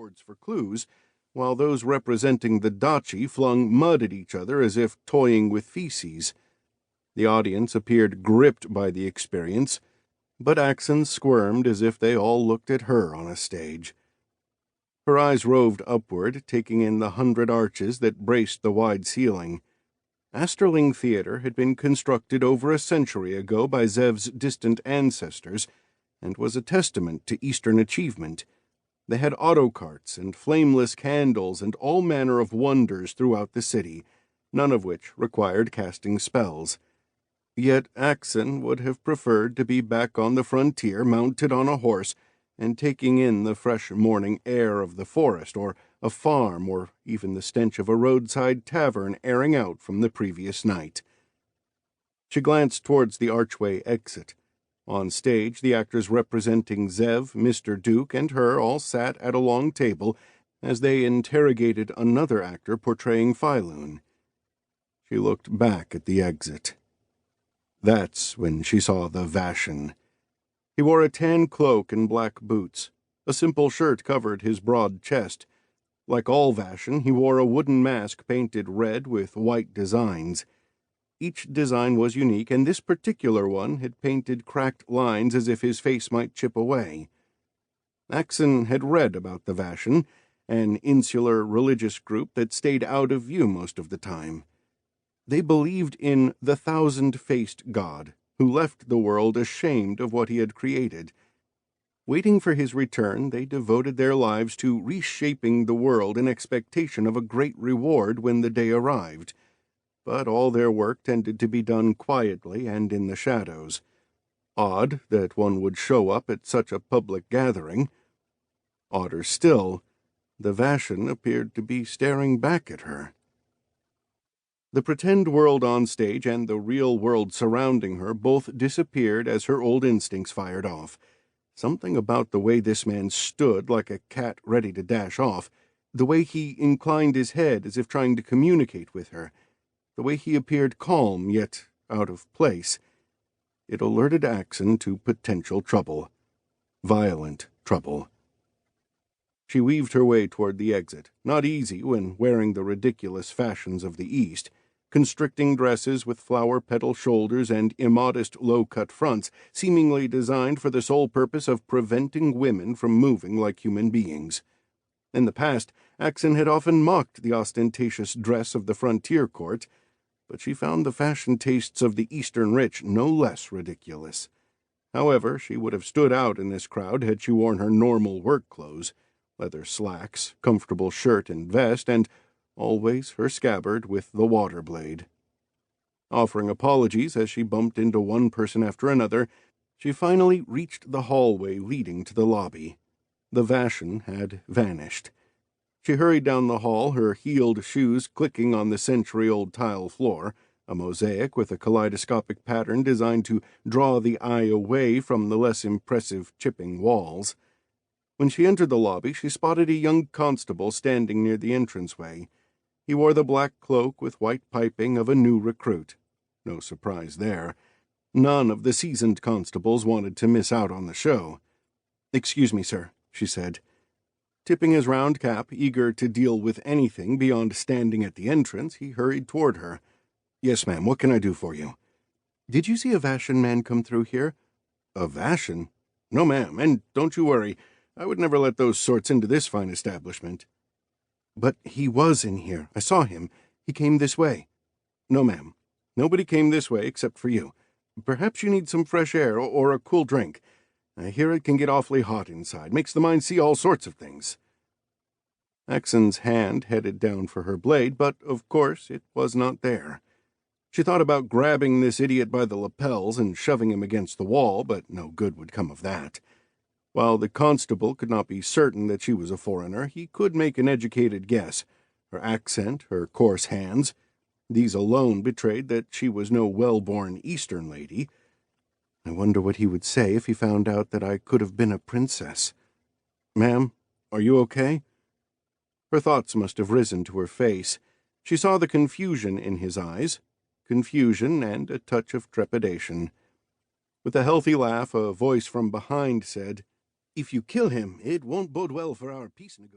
boards for clues, while those representing the dachi flung mud at each other as if toying with feces. The audience appeared gripped by the experience, but Axon squirmed as if they all looked at her on a stage. Her eyes roved upward, taking in the 100 arches that braced the wide ceiling. Asterling Theatre had been constructed over a century ago by Zev's distant ancestors, and was a testament to Eastern achievement. They had autocarts and flameless candles and all manner of wonders throughout the city, none of which required casting spells. Yet Axon would have preferred to be back on the frontier, mounted on a horse, and taking in the fresh morning air of the forest, or a farm, or even the stench of a roadside tavern airing out from the previous night. She glanced towards the archway exit. On stage, the actors representing Zev, Mr. Duke, and her all sat at a long table as they interrogated another actor portraying Phylune. She looked back at the exit. That's when she saw the Vashan. He wore a tan cloak and black boots. A simple shirt covered his broad chest. Like all Vashan, he wore a wooden mask painted red with white designs. Each design was unique, and this particular one had painted cracked lines as if his face might chip away. Axon had read about the Vashan, an insular religious group that stayed out of view most of the time. They believed in the thousand-faced god, who left the world ashamed of what he had created. Waiting for his return, they devoted their lives to reshaping the world in expectation of a great reward when the day arrived. But all their work tended to be done quietly and in the shadows. Odd that one would show up at such a public gathering. Odder still, the Vashan appeared to be staring back at her. The pretend world on stage and the real world surrounding her both disappeared as her old instincts fired off. Something about the way this man stood like a cat ready to dash off, the way he inclined his head as if trying to communicate with her, the way he appeared calm yet out of place. It alerted Axon to potential trouble. Violent trouble. She weaved her way toward the exit, not easy when wearing the ridiculous fashions of the East, constricting dresses with flower-petal shoulders and immodest low-cut fronts, seemingly designed for the sole purpose of preventing women from moving like human beings. In the past, Axon had often mocked the ostentatious dress of the frontier court, but she found the fashion tastes of the Eastern rich no less ridiculous. However, she would have stood out in this crowd had she worn her normal work clothes, leather slacks, comfortable shirt and vest, and always her scabbard with the water blade. Offering apologies as she bumped into one person after another, she finally reached the hallway leading to the lobby. The Vashan had vanished. She hurried down the hall, her heeled shoes clicking on the century-old tile floor, a mosaic with a kaleidoscopic pattern designed to draw the eye away from the less impressive chipping walls. When she entered the lobby, she spotted a young constable standing near the entranceway. He wore the black cloak with white piping of a new recruit. No surprise there. None of the seasoned constables wanted to miss out on the show. "Excuse me, sir," she said. Tipping his round cap, eager to deal with anything beyond standing at the entrance, he hurried toward her. "Yes, ma'am, what can I do for you?" "Did you see a Vashan man come through here?" "A Vashan? No, ma'am, and don't you worry. I would never let those sorts into this fine establishment." "But he was in here. I saw him. He came this way." "No, ma'am. Nobody came this way except for you. Perhaps you need some fresh air or a cool drink. I hear it can get awfully hot inside. Makes the mind see all sorts of things." Axon's hand headed down for her blade, but, of course, it was not there. She thought about grabbing this idiot by the lapels and shoving him against the wall, but no good would come of that. While the constable could not be certain that she was a foreigner, he could make an educated guess. Her accent, her coarse hands, these alone betrayed that she was no well-born Eastern lady. I wonder what he would say if he found out that I could have been a princess. "Ma'am, are you okay?" Her thoughts must have risen to her face. She saw the confusion in his eyes, confusion and a touch of trepidation. With a healthy laugh, a voice from behind said, "If you kill him, it won't bode well for our peace negotiations."